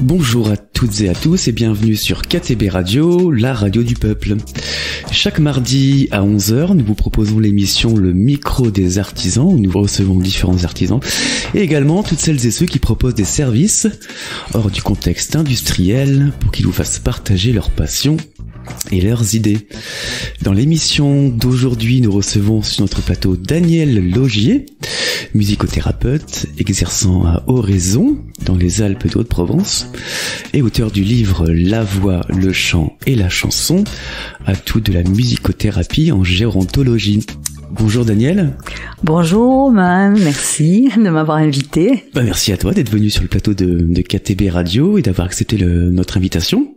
Bonjour à toutes et à tous et bienvenue sur KTB Radio, la radio du peuple. Chaque mardi à 11h, nous vous proposons l'émission Le Micro des Artisans, où nous recevons différents artisans, et également toutes celles et ceux qui proposent des services hors du contexte industriel pour qu'ils vous fassent partager leur passion et leurs idées. Dans l'émission d'aujourd'hui, nous recevons sur notre plateau Daniel Logier, musicothérapeute exerçant à Oraison, dans les Alpes de Haute-Provence, et auteur du livre La voix, le chant et la chanson, atout de la musicothérapie en gérontologie. Bonjour Daniel. Bonjour, merci de m'avoir invité. Merci à toi d'être venu sur le plateau de KTB Radio et d'avoir accepté notre invitation.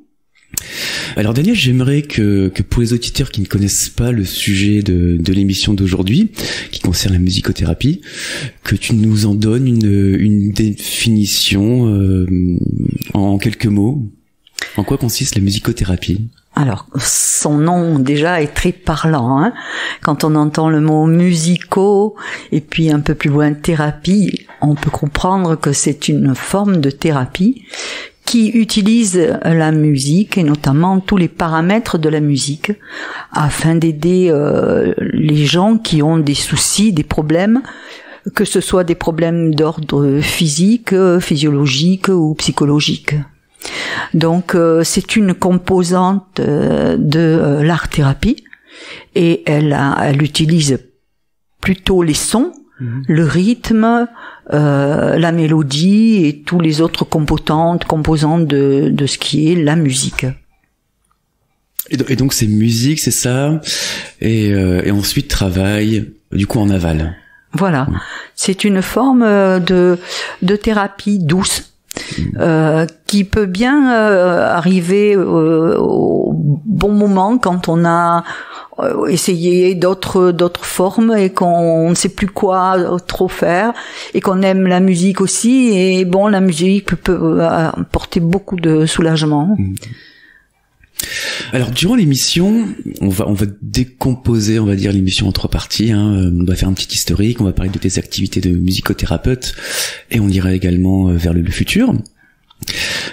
Alors Daniel, j'aimerais que pour les auditeurs qui ne connaissent pas le sujet de l'émission d'aujourd'hui, qui concerne la musicothérapie, que tu nous en donnes une définition en quelques mots. En quoi consiste la musicothérapie ? Alors, son nom déjà est très parlant, hein. Quand on entend le mot musico et puis un peu plus loin thérapie, on peut comprendre que c'est une forme de thérapie qui utilise la musique et notamment tous les paramètres de la musique afin d'aider les gens qui ont des soucis, des problèmes, que ce soit des problèmes d'ordre physique, physiologique ou psychologique. Donc c'est une composante de l'art-thérapie et elle utilise plutôt les sons, le rythme, la mélodie et tous les autres composants de ce qui est la musique. Et donc c'est musique, c'est ça, et ensuite travail, du coup en aval. Voilà, c'est une forme de thérapie douce. Qui peut bien arriver au bon moment quand on a essayé d'autres formes et qu'on ne sait plus quoi trop faire et qu'on aime la musique aussi, et bon, la musique peut apporter beaucoup de soulagement. Alors durant l'émission, on va décomposer, on va dire, l'émission en 3 parties, hein. On va faire un petit historique, on va parler de tes activités de musicothérapeute et on ira également vers le futur.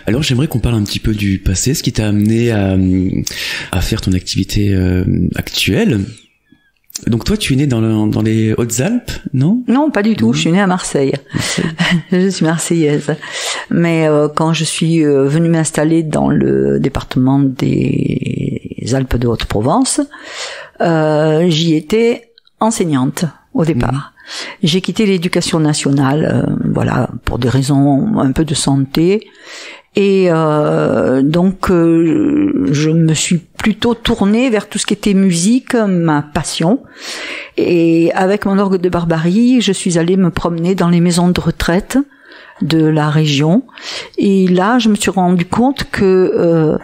Alors j'aimerais qu'on parle un petit peu du passé, ce qui t'a amené à faire ton activité actuelle. Donc toi, tu es née dans les Hautes-Alpes, non ? Non, pas du tout. Je suis née à Marseille. Je suis marseillaise. Mais quand je suis venue m'installer dans le département des Alpes de Haute-Provence, j'y étais enseignante au départ. J'ai quitté l'éducation nationale, voilà, pour des raisons un peu de santé. Et donc je me suis plutôt tournée vers tout ce qui était musique, ma passion. Et avec mon orgue de Barbarie, je suis allée me promener dans les maisons de retraite de la région. Et là, je me suis rendu compte que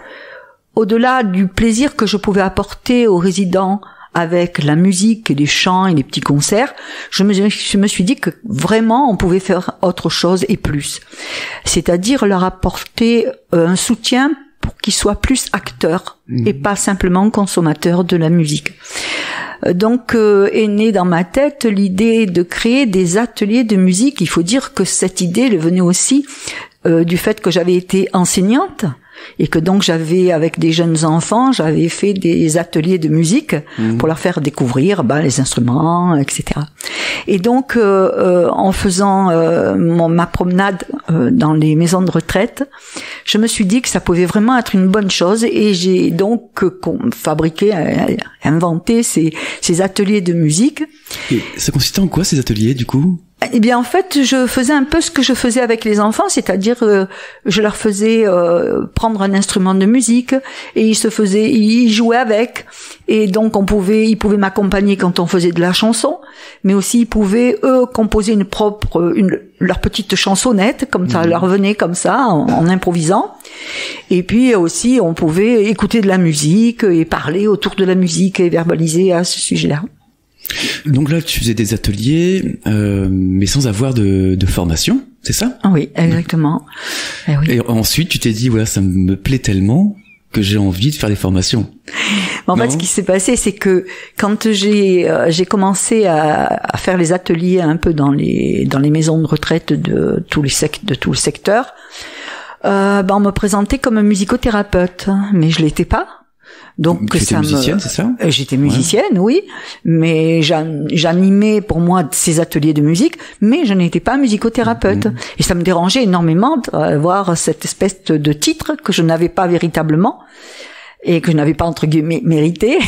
au-delà du plaisir que je pouvais apporter aux résidents avec la musique et les chants et les petits concerts, je me suis dit que vraiment on pouvait faire autre chose et plus. C'est-à-dire leur apporter un soutien pour qu'ils soient plus acteurs et pas simplement consommateurs de la musique. Donc est née dans ma tête l'idée de créer des ateliers de musique. Il faut dire que cette idée elle venait aussi du fait que j'avais été enseignante et que donc j'avais, avec des jeunes enfants, j'avais fait des ateliers de musique pour leur faire découvrir les instruments, etc. Et donc en faisant ma promenade dans les maisons de retraite, je me suis dit que ça pouvait vraiment être une bonne chose, et j'ai donc fabriqué, inventé ces ateliers de musique. Et ça consistait en quoi, ces ateliers, du coup ? Eh bien, en fait, je faisais un peu ce que je faisais avec les enfants, c'est-à-dire je leur faisais prendre un instrument de musique et ils jouaient avec, et donc ils pouvaient m'accompagner quand on faisait de la chanson, mais aussi ils pouvaient eux composer leur petite chansonnette, comme ça leur venait comme ça en improvisant. Et puis aussi on pouvait écouter de la musique et parler autour de la musique et verbaliser à ce sujet-là. Donc là, tu faisais des ateliers, mais sans avoir de formation, c'est ça ? Oui, exactement. Oui. Et ensuite, tu t'es dit, voilà, ça me plaît tellement que j'ai envie de faire des formations. En fait, ce qui s'est passé, c'est que quand j'ai commencé à faire les ateliers un peu dans les maisons de retraite de tout le secteur, On me présentait comme musicothérapeute, mais je l'étais pas. Donc tu étais musicienne, c'est ça? J'étais musicienne, oui, mais j'animais pour moi ces ateliers de musique, mais je n'étais pas musicothérapeute. Et ça me dérangeait énormément d'avoir cette espèce de titre que je n'avais pas véritablement et que je n'avais pas entre guillemets mérité.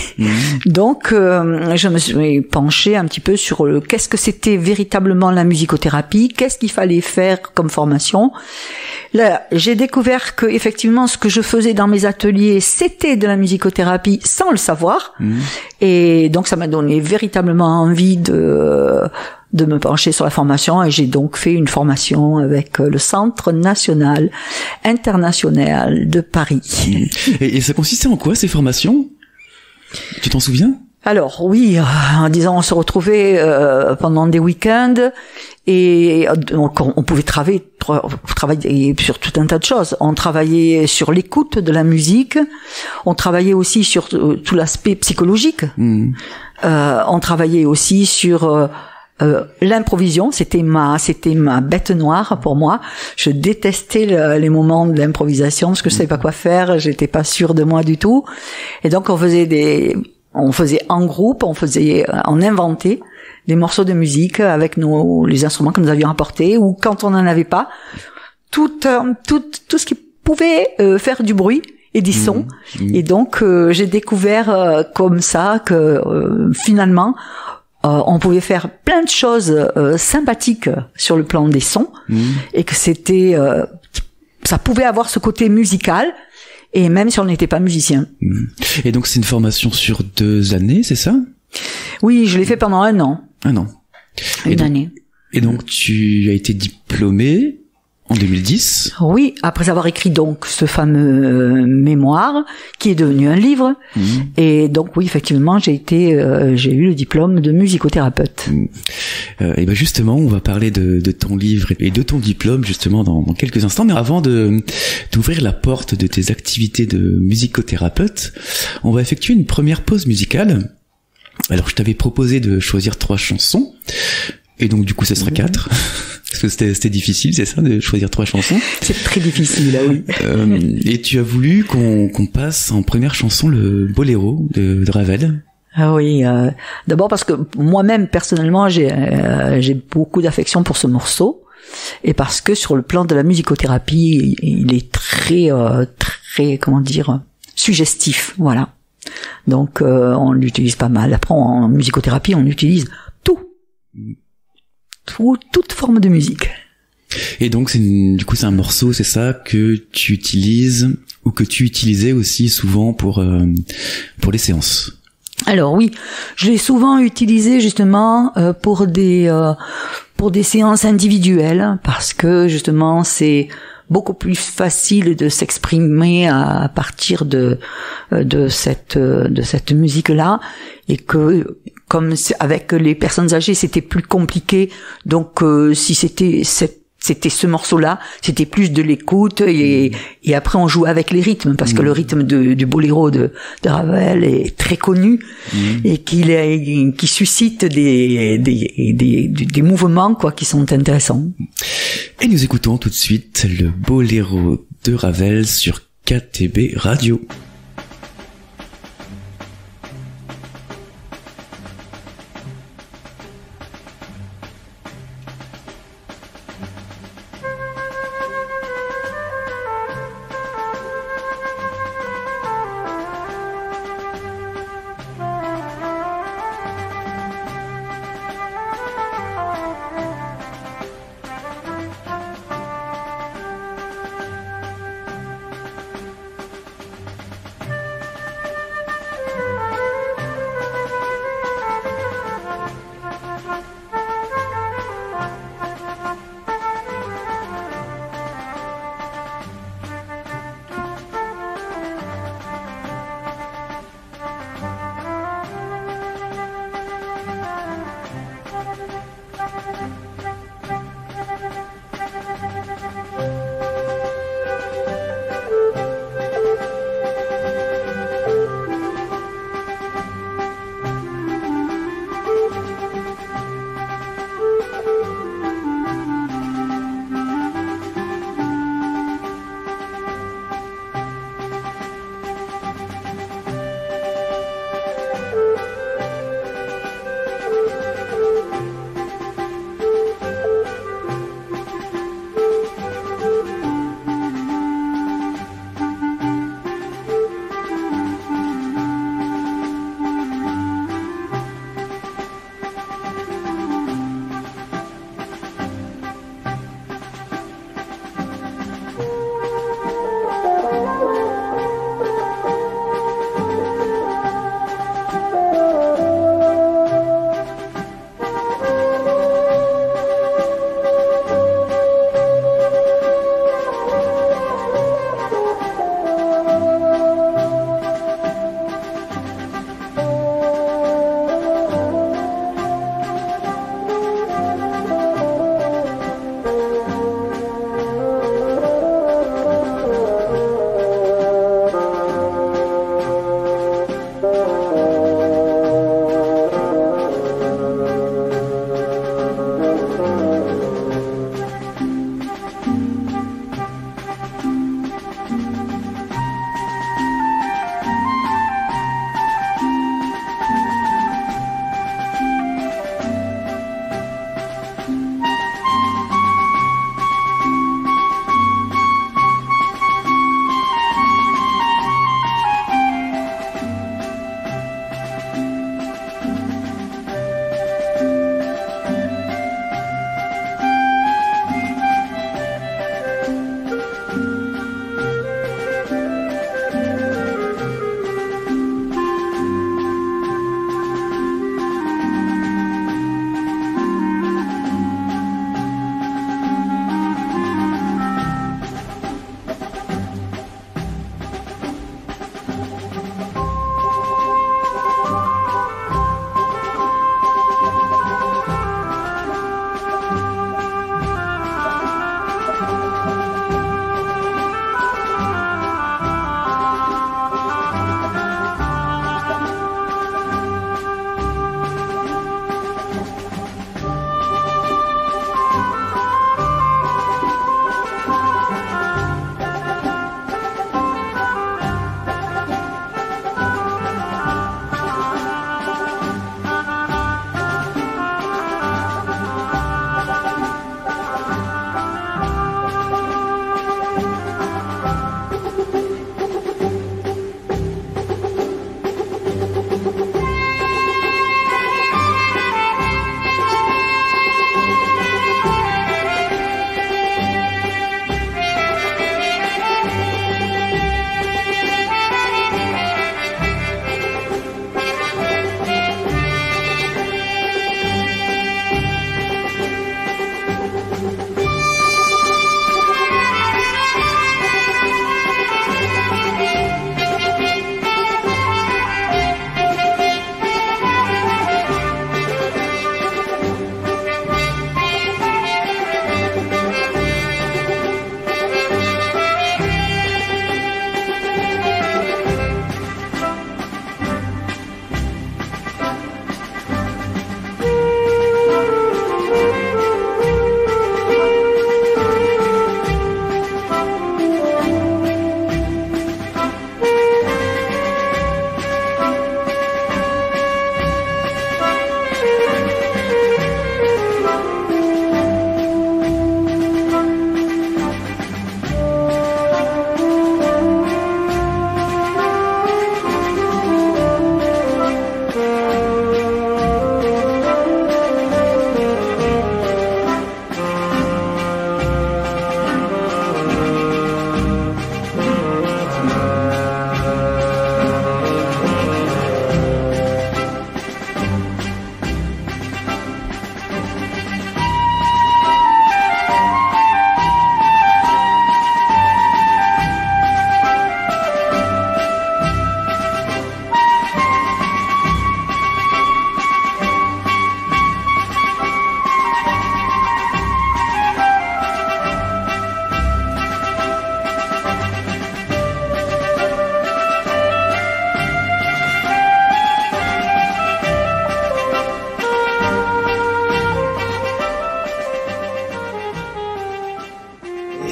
Donc je me suis penchée un petit peu sur qu'est-ce que c'était véritablement la musicothérapie, qu'est-ce qu'il fallait faire comme formation. Là, j'ai découvert que effectivement ce que je faisais dans mes ateliers, c'était de la musicothérapie sans le savoir. Et donc ça m'a donné véritablement envie de me pencher sur la formation, et j'ai donc fait une formation avec le Centre national international de Paris. Et ça consistait en quoi, ces formations? Tu t'en souviens? Alors oui, disons, on se retrouvait pendant des week-ends, et donc on pouvait travailler sur tout un tas de choses. On travaillait sur l'écoute de la musique, on travaillait aussi sur tout l'aspect psychologique, on travaillait aussi sur l'improvision. C'était ma bête noire pour moi. Je détestais les moments de l'improvisation parce que je savais pas quoi faire, j'étais pas sûre de moi du tout. Et donc on faisait en groupe, on inventait des morceaux de musique avec les instruments que nous avions apportés, ou quand on n'en avait pas, tout ce qui pouvait faire du bruit et des sons. Et donc j'ai découvert comme ça que finalement on pouvait faire plein de choses sympathiques sur le plan des sons, et que ça pouvait avoir ce côté musical, et même si on n'était pas musicien. Et donc c'est une formation sur 2 années, c'est ça? Oui, je l'ai fait pendant 1 an. 1 an. Une année. Et donc tu as été diplômée en 2010. Oui, après avoir écrit donc ce fameux mémoire qui est devenu un livre. Et donc oui, effectivement, j'ai eu le diplôme de musicothérapeute. Et ben justement, on va parler de ton livre et de ton diplôme justement dans quelques instants. Mais avant d'ouvrir la porte de tes activités de musicothérapeute, on va effectuer une première pause musicale. Alors je t'avais proposé de choisir 3 chansons, et donc du coup ça sera 4. Parce que c'était difficile, c'est ça, de choisir 3 chansons. C'est très difficile, oui. Et tu as voulu qu'on passe en première chanson le Boléro de Ravel. Ah oui, d'abord parce que moi-même personnellement j'ai beaucoup d'affection pour ce morceau, et parce que sur le plan de la musicothérapie, il est très comment dire, suggestif, voilà. Donc on l'utilise pas mal. Après en musicothérapie on utilise toute forme de musique. Et donc du coup c'est un morceau, c'est ça, que tu utilises, ou que tu utilisais aussi souvent pour les séances? Alors oui, je l'ai souvent utilisé justement pour des séances individuelles, parce que justement c'est beaucoup plus facile de s'exprimer à partir de cette musique-là, et que comme avec les personnes âgées c'était plus compliqué, donc si c'était ce morceau-là, c'était plus de l'écoute, et après on jouait avec les rythmes, parce que le rythme du boléro de Ravel est très connu, et qui suscite des mouvements qui sont intéressants. Et nous écoutons tout de suite le boléro de Ravel sur KTB Radio.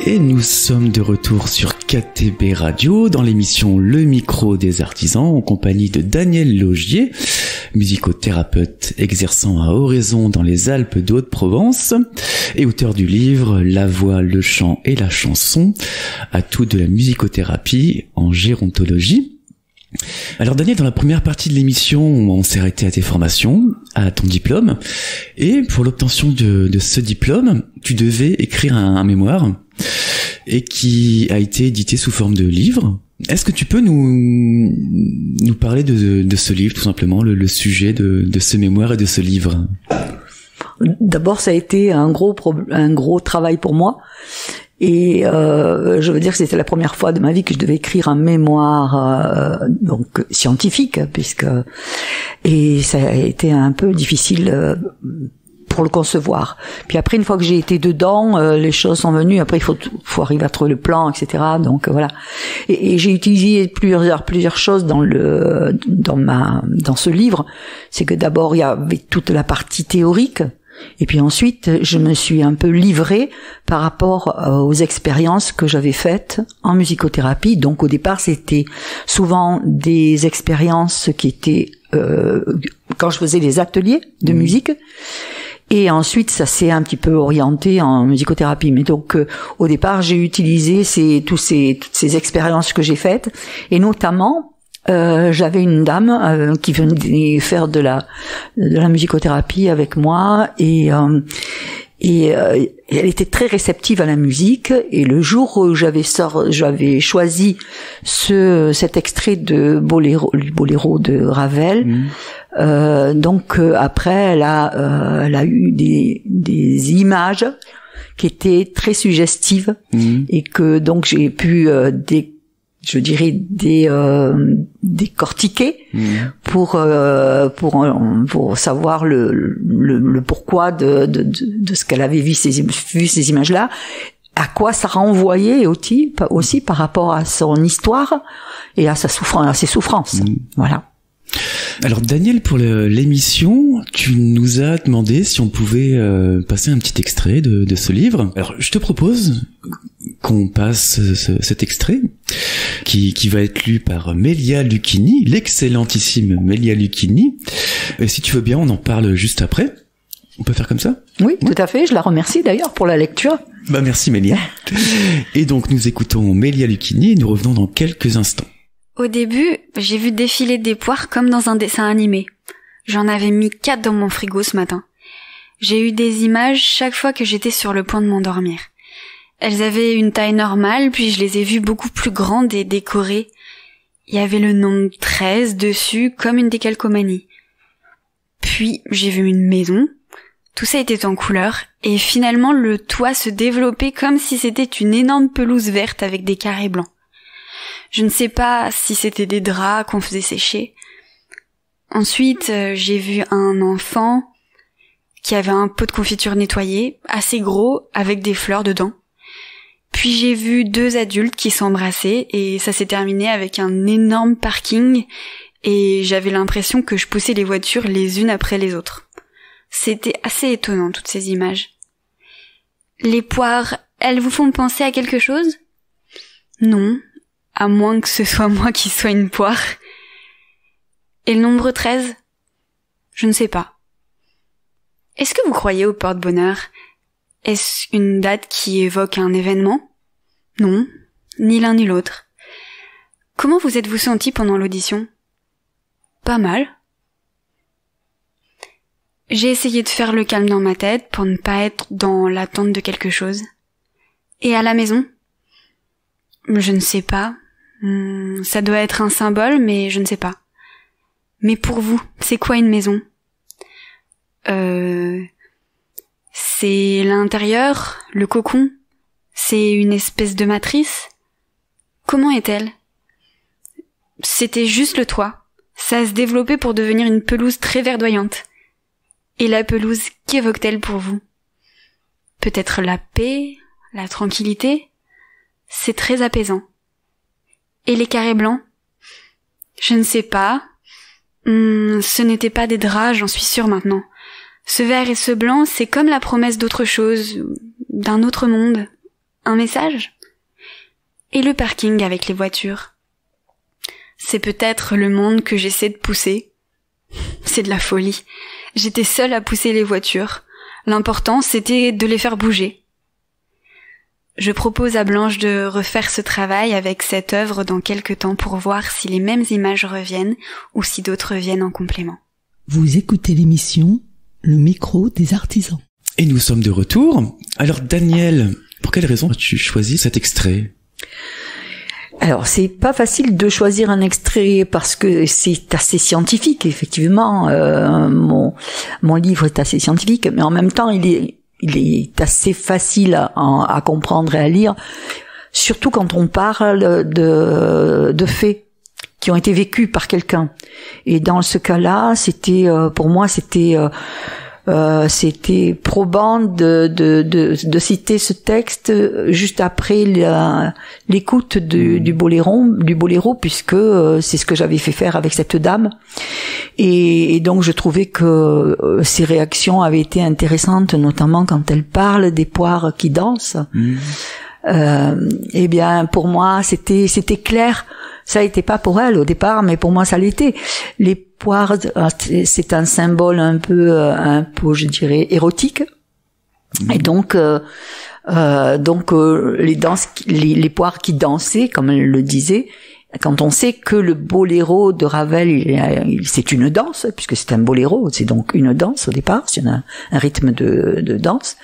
Et nous sommes de retour sur KTB Radio dans l'émission Le Micro des Artisans en compagnie de Daniel Laugier, musicothérapeute exerçant à Oraison dans les Alpes de Haute-Provence et auteur du livre La voix, le chant et la chanson, atout de la musicothérapie en gérontologie. Alors Daniel, dans la première partie de l'émission, on s'est arrêté à tes formations, à ton diplôme, et pour l'obtention de ce diplôme, tu devais écrire un mémoire, et qui a été édité sous forme de livre. Est-ce que tu peux nous parler de ce livre, tout simplement, le sujet de ce mémoire et de ce livre? D'abord, ça a été un gros travail pour moi. Et je veux dire que c'était la première fois de ma vie que je devais écrire un mémoire donc scientifique, et ça a été un peu difficile pour le concevoir. Puis après, une fois que j'ai été dedans, les choses sont venues. Après, il faut arriver à trouver le plan, etc. Donc voilà. Et j'ai utilisé plusieurs choses dans ce livre. C'est que d'abord il y avait toute la partie théorique. Et puis ensuite, je me suis un peu livrée par rapport aux expériences que j'avais faites en musicothérapie. Donc au départ, c'était souvent des expériences qui étaient quand je faisais les ateliers de musique. Et ensuite, ça s'est un petit peu orienté en musicothérapie. Mais donc, au départ, j'ai utilisé toutes ces expériences que j'ai faites, et notamment j'avais une dame qui venait faire de la musicothérapie avec moi, et elle était très réceptive à la musique. Et le jour où j'avais choisi cet extrait de Boléro de Ravel, donc après elle a eu des images qui étaient très suggestives, et que donc j'ai pu décortiquer pour savoir le pourquoi de ce qu'elle avait vu ces images-là, à quoi ça renvoyait aussi par rapport à son histoire et à ses souffrances. Voilà. Alors Daniel, pour l'émission, tu nous as demandé si on pouvait passer un petit extrait de ce livre. Alors je te propose qu'on passe cet extrait qui va être lu par Mélia Lucchini, l'excellentissime Mélia Lucchini. Et si tu veux bien, on en parle juste après. On peut faire comme ça? Oui, tout à fait. Je la remercie d'ailleurs pour la lecture. Merci Mélia. Et donc nous écoutons Mélia Lucchini et nous revenons dans quelques instants. Au début, j'ai vu défiler des poires comme dans un dessin animé. J'en avais mis 4 dans mon frigo ce matin. J'ai eu des images chaque fois que j'étais sur le point de m'endormir. Elles avaient une taille normale, puis je les ai vues beaucoup plus grandes et décorées. Il y avait le nombre 13 dessus, comme une décalcomanie. Puis j'ai vu une maison. Tout ça était en couleur, et finalement le toit se développait comme si c'était une énorme pelouse verte avec des carrés blancs. Je ne sais pas si c'était des draps qu'on faisait sécher. Ensuite, j'ai vu un enfant qui avait un pot de confiture nettoyé, assez gros, avec des fleurs dedans. Puis j'ai vu 2 adultes qui s'embrassaient, et ça s'est terminé avec un énorme parking, et j'avais l'impression que je poussais les voitures les unes après les autres. C'était assez étonnant, toutes ces images. Les poires, elles vous font penser à quelque chose? Non. À moins que ce soit moi qui sois une poire. Et le nombre 13? Je ne sais pas. Est-ce que vous croyez au porte-bonheur? Est-ce une date qui évoque un événement? Non, ni l'un ni l'autre. Comment vous êtes-vous senti pendant l'audition? Pas mal. J'ai essayé de faire le calme dans ma tête pour ne pas être dans l'attente de quelque chose. Et à la maison? Je ne sais pas. Ça doit être un symbole, mais je ne sais pas. Mais pour vous, c'est quoi une maison? C'est l'intérieur, le cocon? C'est une espèce de matrice? Comment est-elle? C'était juste le toit. Ça se développait pour devenir une pelouse très verdoyante. Et la pelouse, qu'évoque-t-elle pour vous? Peut-être la paix, la tranquillité? C'est très apaisant. Et les carrés blancs? Je ne sais pas. Ce n'étaient pas des draps, j'en suis sûre maintenant. Ce vert et ce blanc, c'est comme la promesse d'autre chose, d'un autre monde, Un message? Et le parking avec les voitures? C'est peut-être le monde que j'essaie de pousser. C'est de la folie. J'étais seule à pousser les voitures. L'important, c'était de les faire bouger. Je propose à Blanche de refaire ce travail avec cette œuvre dans quelque temps pour voir si les mêmes images reviennent ou si d'autres viennent en complément. Vous écoutez l'émission Le micro des artisans. Et nous sommes de retour. Alors Daniel, pour quelle raison as-tu choisi cet extrait? Alors, c'est pas facile de choisir un extrait parce que c'est assez scientifique, effectivement. Mon livre est assez scientifique, mais en même temps, il est assez facile à comprendre et à lire, surtout quand on parle de faits qui ont été vécus par quelqu'un. Et dans ce cas-là, pour moi, c'était probant de citer ce texte juste après l'écoute du boléro, puisque c'est ce que j'avais fait faire avec cette dame. Et donc je trouvais que ses réactions avaient été intéressantes, notamment quand elle parle des poires qui dansent. Eh bien, pour moi, c'était clair. Ça n'était pas pour elle au départ, mais pour moi, ça l'était. Les poires, c'est un symbole un peu, je dirais, érotique. Et donc, les poires qui dansaient, comme elle le disait, quand on sait que le boléro de Ravel, c'est une danse, puisque c'est un boléro, c'est donc une danse au départ, c'est un rythme de danse,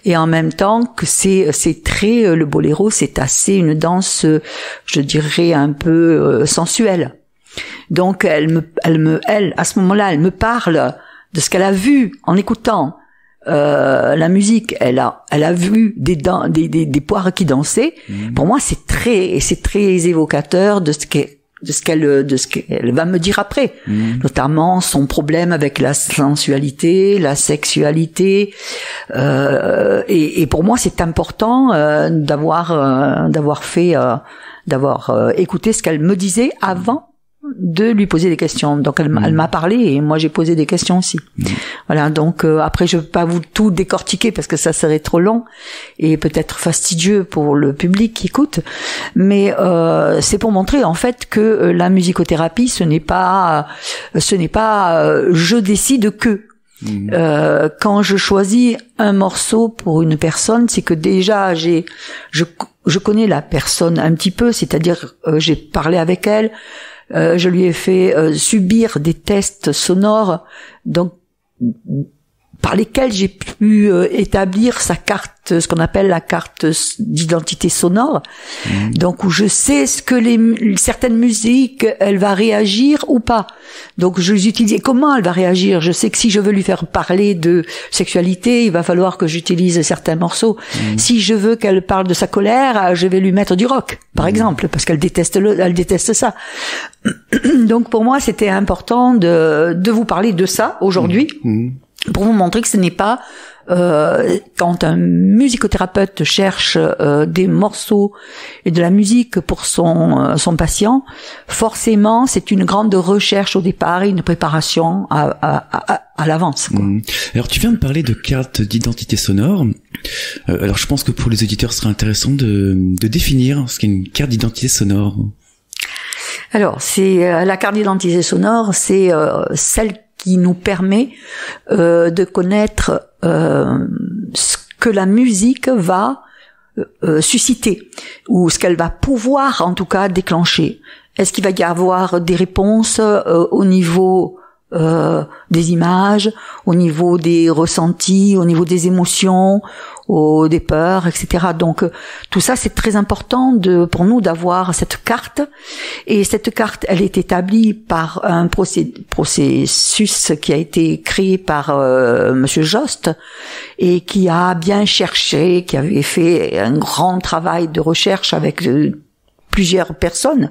et en même temps que le boléro, c'est assez une danse, je dirais un peu sensuelle. Donc elle, à ce moment-là, elle me parle de ce qu'elle a vu en écoutant la musique. Elle a vu des poires qui dansaient. Pour moi, c'est très évocateur de ce qu'elle va me dire après, notamment son problème avec la sensualité, la sexualité, et pour moi c'est important d'avoir écouté ce qu'elle me disait avant de lui poser des questions. Donc elle m'a parlé et moi j'ai posé des questions aussi. Voilà, donc après je peux pas vous tout décortiquer parce que ça serait trop long et peut-être fastidieux pour le public qui écoute, mais c'est pour montrer en fait que la musicothérapie ce n'est pas je décide que quand je choisis un morceau pour une personne, c'est que déjà je connais la personne un petit peu, c'est-à-dire j'ai parlé avec elle. Je lui ai fait subir des tests sonores, donc par lesquels j'ai pu établir sa carte, ce qu'on appelle la carte d'identité sonore. Donc où je sais ce que certaines musiques, elle va réagir ou pas. Donc je les utilise. Et comment elle va réagir? Je sais que si je veux lui faire parler de sexualité, il va falloir que j'utilise certains morceaux. Si je veux qu'elle parle de sa colère, je vais lui mettre du rock, par exemple, parce qu'elle déteste ça. Donc pour moi, c'était important de vous parler de ça aujourd'hui. Pour vous montrer que ce n'est pas quand un musicothérapeute cherche des morceaux et de la musique pour son patient, forcément c'est une grande recherche au départ et une préparation à l'avance. Alors tu viens de parler de carte d'identité sonore. Alors je pense que pour les auditeurs ce serait intéressant de définir ce qu'est une carte d'identité sonore. Alors c'est la carte d'identité sonore, c'est celle qui nous permet de connaître ce que la musique va susciter, ou ce qu'elle va pouvoir en tout cas déclencher. Est-ce qu'il va y avoir des réponses au niveau des images, au niveau des ressentis, au niveau des émotions, des peurs, etc. Donc tout ça c'est très important pour nous d'avoir cette carte, et cette carte elle est établie par un processus qui a été créé par Monsieur Jost et qui a bien cherché, qui avait fait un grand travail de recherche avec plusieurs personnes.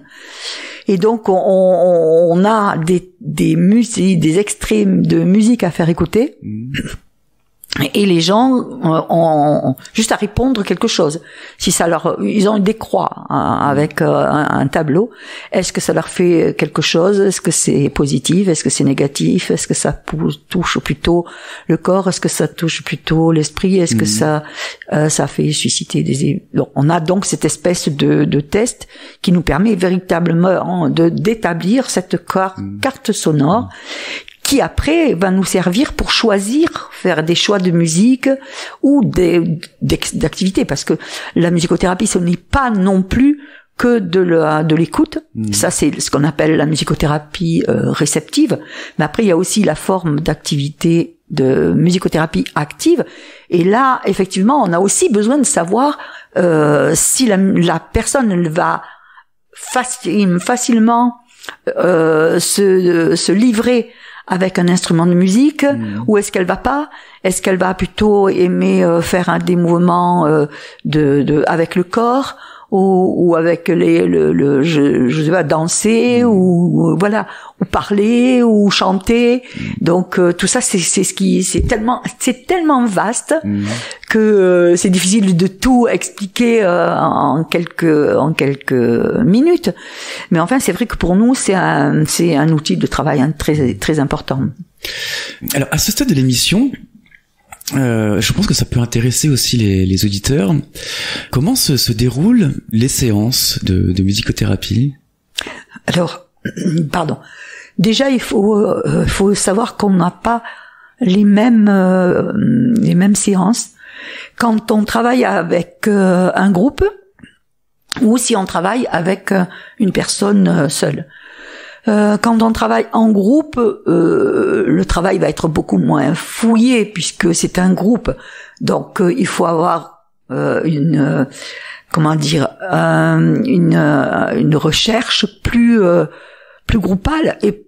Et donc on a des extraits de musique à faire écouter. Et les gens ont juste à répondre quelque chose. Si ça ils ont des croix avec un tableau. Est-ce que ça leur fait quelque chose? Est-ce que c'est positif? Est-ce que c'est négatif? Est-ce que ça touche plutôt le corps? Est-ce que ça touche plutôt l'esprit? Est-ce que ça fait susciter donc, on a donc cette espèce de test qui nous permet véritablement d'établir cette carte sonore qui après va nous servir pour faire des choix de musique ou d'activités, parce que la musicothérapie, ce n'est pas non plus que de l'écoute. Ça, c'est ce qu'on appelle la musicothérapie réceptive. Mais après, il y a aussi la forme d'activité de musicothérapie active. Et là, effectivement, on a aussi besoin de savoir si la personne va facilement se livrer avec un instrument de musique, ou est-ce qu'elle va pas? Est-ce qu'elle va plutôt aimer faire des mouvements avec le corps, ou avec je sais pas, danser, ou voilà, ou parler, ou chanter. Donc tout ça, c'est tellement vaste que c'est difficile de tout expliquer en quelques minutes. Mais enfin, c'est vrai que pour nous, c'est un outil de travail très très important. Alors, à ce stade de l'émission, je pense que ça peut intéresser aussi les auditeurs. Comment se déroulent les séances de musicothérapie? Alors, pardon. Déjà, il faut savoir qu'on n'a pas les mêmes séances quand on travaille avec un groupe ou si on travaille avec une personne seule. Quand on travaille en groupe, le travail va être beaucoup moins fouillé puisque c'est un groupe. Donc il faut avoir une recherche plus groupale, et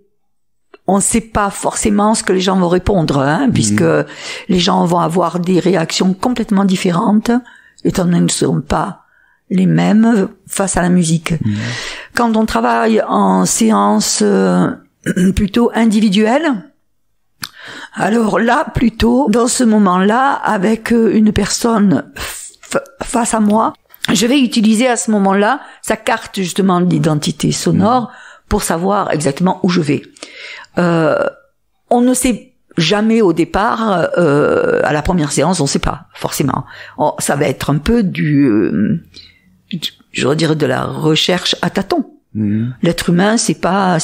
on ne sait pas forcément ce que les gens vont répondre, puisque les gens vont avoir des réactions complètement différentes étant donné qu'ils ne sont pas les mêmes face à la musique. Quand on travaille en séance plutôt individuelle, alors là, plutôt, dans ce moment-là, avec une personne face à moi, je vais utiliser à ce moment-là sa carte justement d'identité sonore pour savoir exactement où je vais. On ne sait jamais au départ, à la première séance, on ne sait pas forcément. Ça va être un peu je veux dire de la recherche à tâtons. L'être humain, c'est pas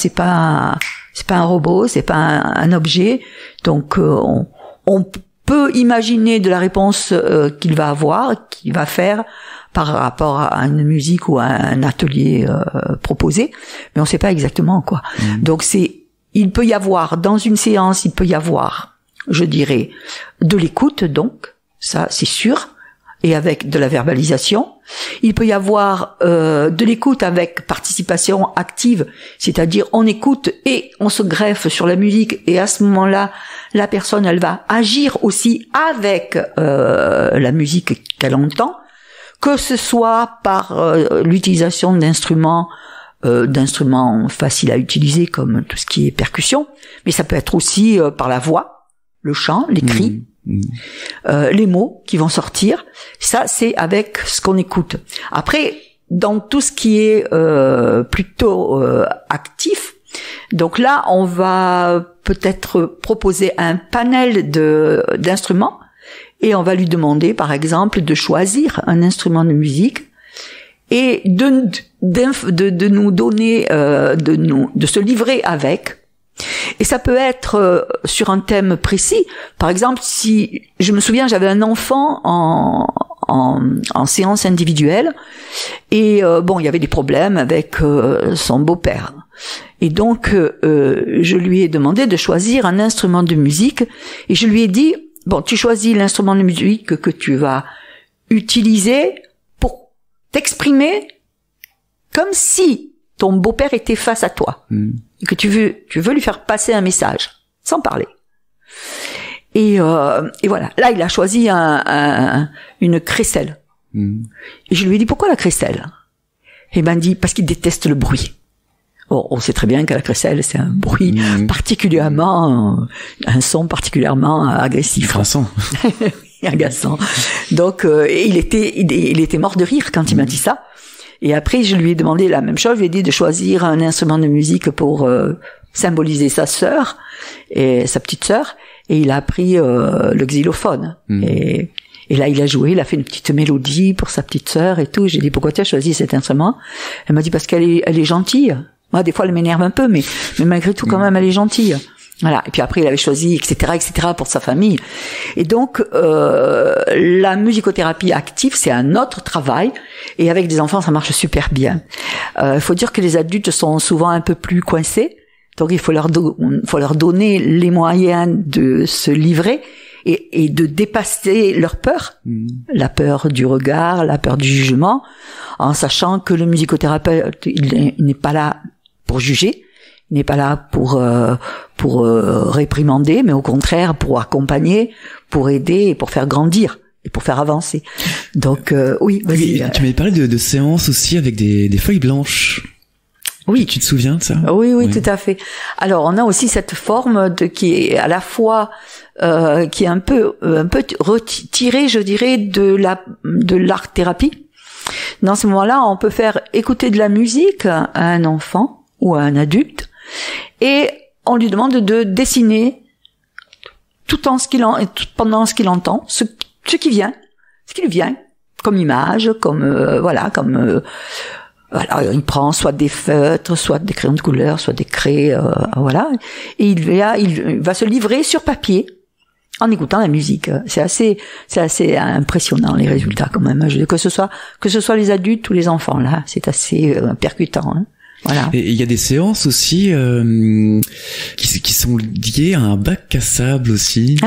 un robot, c'est pas un objet. Donc on peut imaginer de la réponse qu'il va avoir, qu'il va faire par rapport à une musique ou à un atelier proposé, mais on sait pas exactement quoi. Donc il peut y avoir dans une séance, je dirais, de l'écoute, donc ça c'est sûr, et avec de la verbalisation. Il peut y avoir de l'écoute avec participation active, c'est-à-dire on écoute et on se greffe sur la musique, et à ce moment-là, la personne, elle va agir aussi avec la musique qu'elle entend, que ce soit par l'utilisation d'instruments faciles à utiliser comme tout ce qui est percussion, mais ça peut être aussi par la voix, le chant, les cris, les mots qui vont sortir. Ça, c'est avec ce qu'on écoute. Après, dans tout ce qui est plutôt actif, donc là, on va peut-être proposer un panel d'instruments, et on va lui demander, par exemple, de choisir un instrument de musique et de nous donner, de se livrer avec. Et ça peut être sur un thème précis. Par exemple, si je me souviens, j'avais un enfant en séance individuelle, et il y avait des problèmes avec son beau-père. Et donc, je lui ai demandé de choisir un instrument de musique, et je lui ai dit, tu choisis l'instrument de musique que tu vas utiliser pour t'exprimer comme si ton beau-père était face à toi, et que tu veux lui faire passer un message, sans parler. Et voilà. Là, il a choisi une crécelle. Et je lui ai dit, pourquoi la crécelle? Et il m'a dit, parce qu'il déteste le bruit. On sait très bien qu'à la crécelle, c'est un bruit un son particulièrement agressif. Grinçant. Agaçant. Donc, il était mort de rire quand il m'a dit ça. Et après, je lui ai demandé la même chose. Je lui ai dit de choisir un instrument de musique pour symboliser sa sœur et sa petite sœur. Et il a pris le xylophone. Et là, il a joué, il a fait une petite mélodie pour sa petite sœur et tout. J'ai dit, pourquoi tu as choisi cet instrument? Elle m'a dit, parce qu'elle est gentille. Moi, des fois, elle m'énerve un peu, mais malgré tout, quand même, elle est gentille. Voilà. Et puis après, il avait choisi, etc., pour sa famille. Et donc, la musicothérapie active, c'est un autre travail. Et avec des enfants, ça marche super bien. Il faut dire que les adultes sont souvent un peu plus coincés. Donc, il faut leur donner les moyens de se livrer et de dépasser leur peur. La peur du regard, la peur du jugement, en sachant que le musicothérapeute, il n'est pas là pour juger, il n'est pas là pour réprimander, mais au contraire pour accompagner, pour aider et pour faire grandir et pour faire avancer. Donc oui, vas-y. Tu m'avais parlé de séances aussi avec des feuilles blanches. Oui. Tu te souviens de ça? Oui, tout à fait. Alors, on a aussi cette forme qui est à la fois qui est un peu retirée, je dirais, de l'art thérapie. Dans ce moment-là, on peut faire écouter de la musique à un enfant ou à un adulte, et on lui demande de dessiner pendant ce qu'il entend, ce qui lui vient comme image, voilà, il prend soit des feutres, soit des crayons de couleur, soit des craies, voilà, et il va se livrer sur papier en écoutant la musique. C'est assez impressionnant, les résultats quand même. Que ce soit les adultes ou les enfants, là, c'est assez percutant, hein. Voilà. Et il y a des séances aussi qui sont liées à un bac à sable aussi.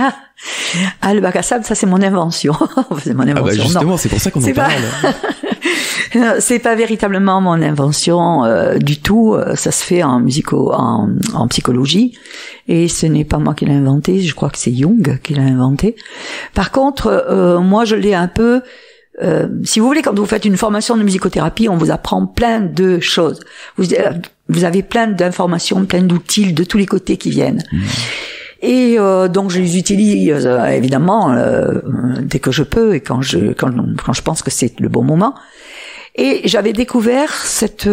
Ah, le bac à sable, ça c'est mon invention. C'est mon invention. Ah bah justement, non. C'est pour ça qu'on en parle. C'est pas véritablement mon invention du tout. Ça se fait en psychologie, et ce n'est pas moi qui l'ai inventé. Je crois que c'est Jung qui l'a inventé. Par contre, moi je l'ai un peu. Si vous voulez, quand vous faites une formation de musicothérapie, on vous apprend plein de choses. Vous avez plein d'informations, plein d'outils de tous les côtés qui viennent. Et donc je les utilise évidemment dès que je peux et quand je pense que c'est le bon moment. Et j'avais découvert cette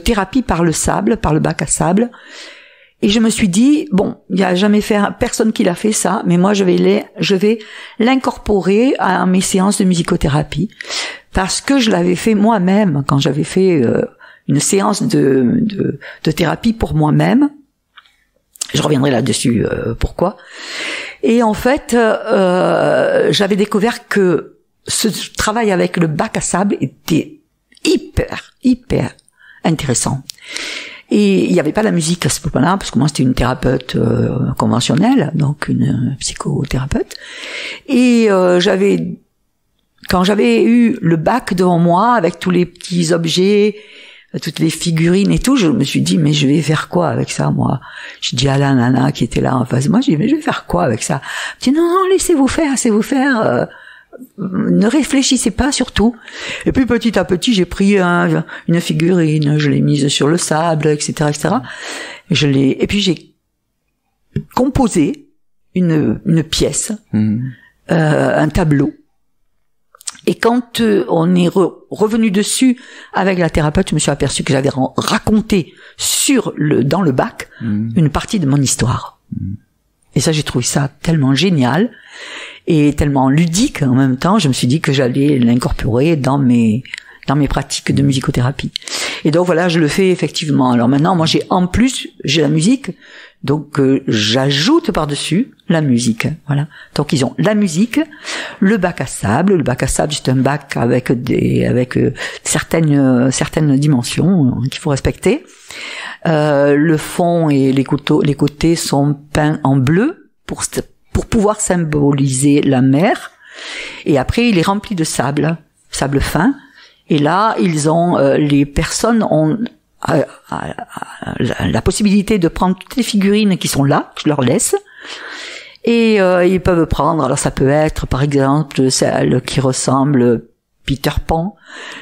thérapie par le sable, par le bac à sable. Et je me suis dit, bon, il n'y a jamais personne qui l'a fait ça, mais moi je vais l'incorporer à mes séances de musicothérapie, parce que je l'avais fait moi-même quand j'avais fait une séance de thérapie pour moi-même. Je reviendrai là-dessus pourquoi. Et en fait, j'avais découvert que ce travail avec le bac à sable était hyper intéressant. Et il n'y avait pas la musique à ce moment-là, parce que moi c'était une thérapeute conventionnelle, donc une psychothérapeute. Et quand j'avais eu le bac devant moi, avec tous les petits objets, toutes les figurines et tout, je me suis dit, mais je vais faire quoi avec ça, moi? J'ai dit à la nana qui était là en face de moi, j'ai dit, mais je vais faire quoi avec ça? Elle dit, non, laissez-vous faire, ne réfléchissez pas surtout. Et puis petit à petit, j'ai pris une figurine, je l'ai mise sur le sable, etc. Et puis j'ai composé une pièce, un tableau. Et quand on est revenu dessus avec la thérapeute, je me suis aperçu que j'avais raconté dans le bac une partie de mon histoire. Et ça, j'ai trouvé ça tellement génial et tellement ludique en même temps. Je me suis dit que j'allais l'incorporer dans mes pratiques de musicothérapie. Et donc voilà, je le fais effectivement. Alors maintenant, moi j'ai la musique, donc j'ajoute par-dessus la musique. Voilà. Donc ils ont la musique, le bac à sable. Le bac à sable, c'est un bac avec certaines dimensions qu'il faut respecter. Le fond et les côtés sont peints en bleu pour pouvoir symboliser la mer. Et après, il est rempli de sable fin. Et là, les personnes ont la possibilité de prendre toutes les figurines qui sont là, que je leur laisse. Et ils peuvent prendre, alors ça peut être par exemple celle qui ressemble Peter Pan,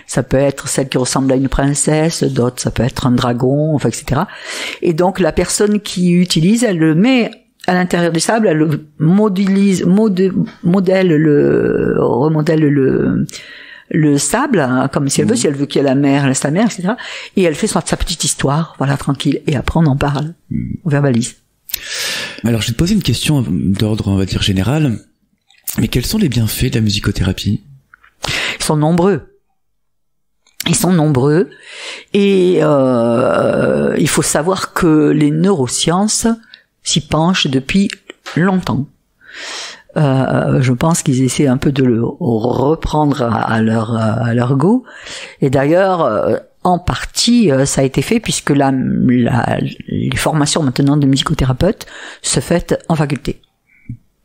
ça peut être celle qui ressemble à une princesse, d'autres ça peut être un dragon, enfin etc. Et donc la personne qui utilise, elle le met à l'intérieur du sable, elle le remodèle le sable, hein, comme si elle veut, si elle veut qu'il y ait la mer, elle laisse la mer, etc. Et elle fait sa petite histoire, voilà, tranquille. Et après on en parle, on verbalise. Alors je vais te poser une question d'ordre, on va dire, général. Mais quels sont les bienfaits de la musicothérapie ? Ils sont nombreux. Et il faut savoir que les neurosciences s'y penchent depuis longtemps. Je pense qu'ils essaient un peu de le reprendre à leur goût. Et d'ailleurs, en partie, ça a été fait puisque les formations maintenant de musicothérapeutes se font en faculté.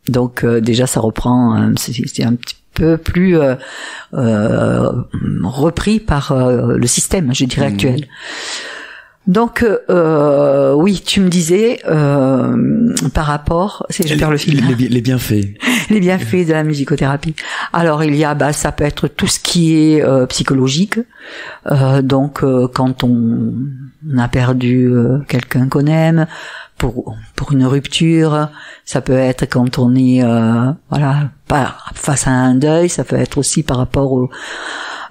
Donc déjà, ça reprend, c'est un petit peu plus repris par le système, je dirais, actuel. Donc oui, tu me disais par rapport, je perds le fil. Les bienfaits. Les bienfaits de la musicothérapie. Alors il y a, ça peut être tout ce qui est psychologique. Donc quand on a perdu quelqu'un qu'on aime, pour une rupture, ça peut être quand on est pas face à un deuil, ça peut être aussi par rapport au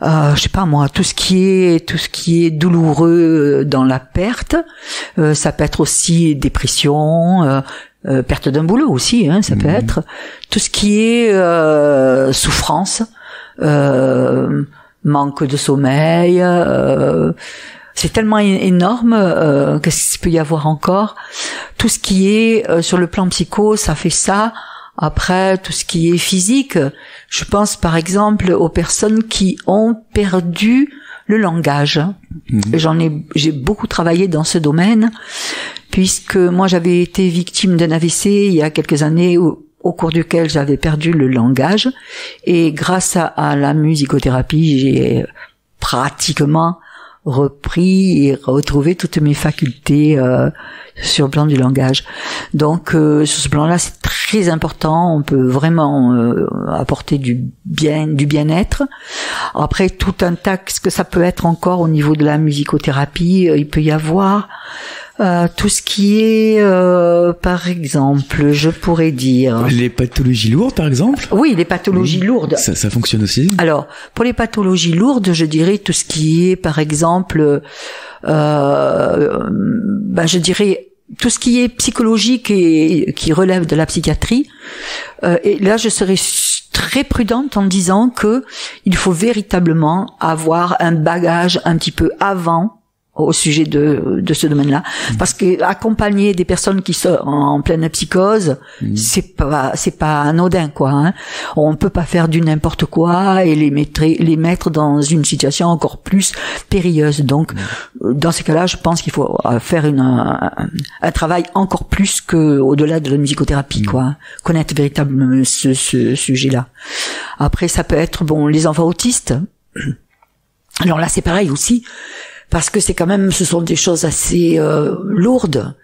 je sais pas moi, tout ce qui est douloureux dans la perte, ça peut être aussi dépression, perte d'un boulot aussi, hein, ça peut être tout ce qui est souffrance, manque de sommeil, c'est tellement énorme qu'est-ce qu'il peut y avoir encore. Tout ce qui est sur le plan psycho, ça fait ça. Après, tout ce qui est physique, je pense par exemple aux personnes qui ont perdu le langage. J'ai beaucoup travaillé dans ce domaine, puisque moi j'avais été victime d'un AVC il y a quelques années au cours duquel j'avais perdu le langage. Et grâce à la musicothérapie, j'ai pratiquement repris et retrouvé toutes mes facultés sur le plan du langage. Donc sur ce plan-là, c'est très important. On peut vraiment apporter du bien-être. Après, tout un tas, ce que ça peut être encore au niveau de la musicothérapie, il peut y avoir tout ce qui est, par exemple, je pourrais dire... Les pathologies lourdes, par exemple ? Oui, les pathologies lourdes. Ça fonctionne aussi ? Alors, pour les pathologies lourdes, je dirais tout ce qui est, par exemple, je dirais tout ce qui est psychologique et qui relève de la psychiatrie. Et là, je serais très prudente en disant que il faut véritablement avoir un bagage un petit peu avant au sujet de ce domaine-là, parce que accompagner des personnes qui sont en pleine psychose, c'est pas anodin, quoi, hein. On peut pas faire du n'importe quoi et les mettre dans une situation encore plus périlleuse. Donc dans ces cas-là, je pense qu'il faut faire un travail encore plus que au-delà de la musicothérapie, quoi, connaître véritablement ce sujet-là. Après, ça peut être les enfants autistes. Alors là, c'est pareil aussi. Parce que ce sont des choses assez lourdes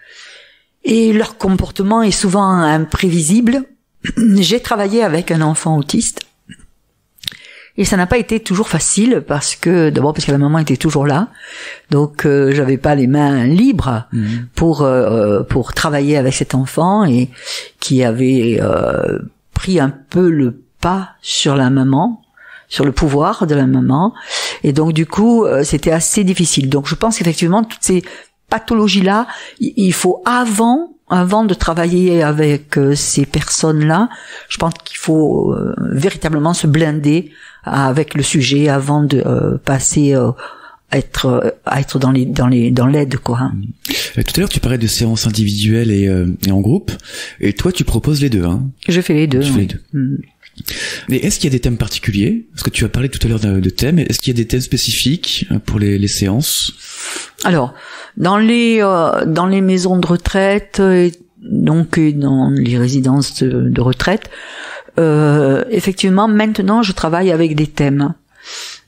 et leur comportement est souvent imprévisible. J'ai travaillé avec un enfant autiste et ça n'a pas été toujours facile parce que la maman était toujours là, donc j'avais pas les mains libres pour travailler avec cet enfant et qui avait pris un peu le pas sur la maman, sur le pouvoir de la maman, et donc du coup c'était assez difficile. Donc je pense qu'effectivement toutes ces pathologies-là, il faut avant de travailler avec ces personnes-là, je pense qu'il faut véritablement se blinder avec le sujet avant de passer à être dans l'aide, quoi. Tout à l'heure tu parlais de séances individuelles et en groupe, et toi tu proposes les deux, hein ? Je fais les deux. Tu fais les deux. Mais est-ce qu'il y a des thèmes particuliers ? Parce que tu as parlé tout à l'heure de thèmes. Est-ce qu'il y a des thèmes spécifiques pour les séances ? Alors, dans les maisons de retraite et dans les résidences de retraite, effectivement, maintenant, je travaille avec des thèmes.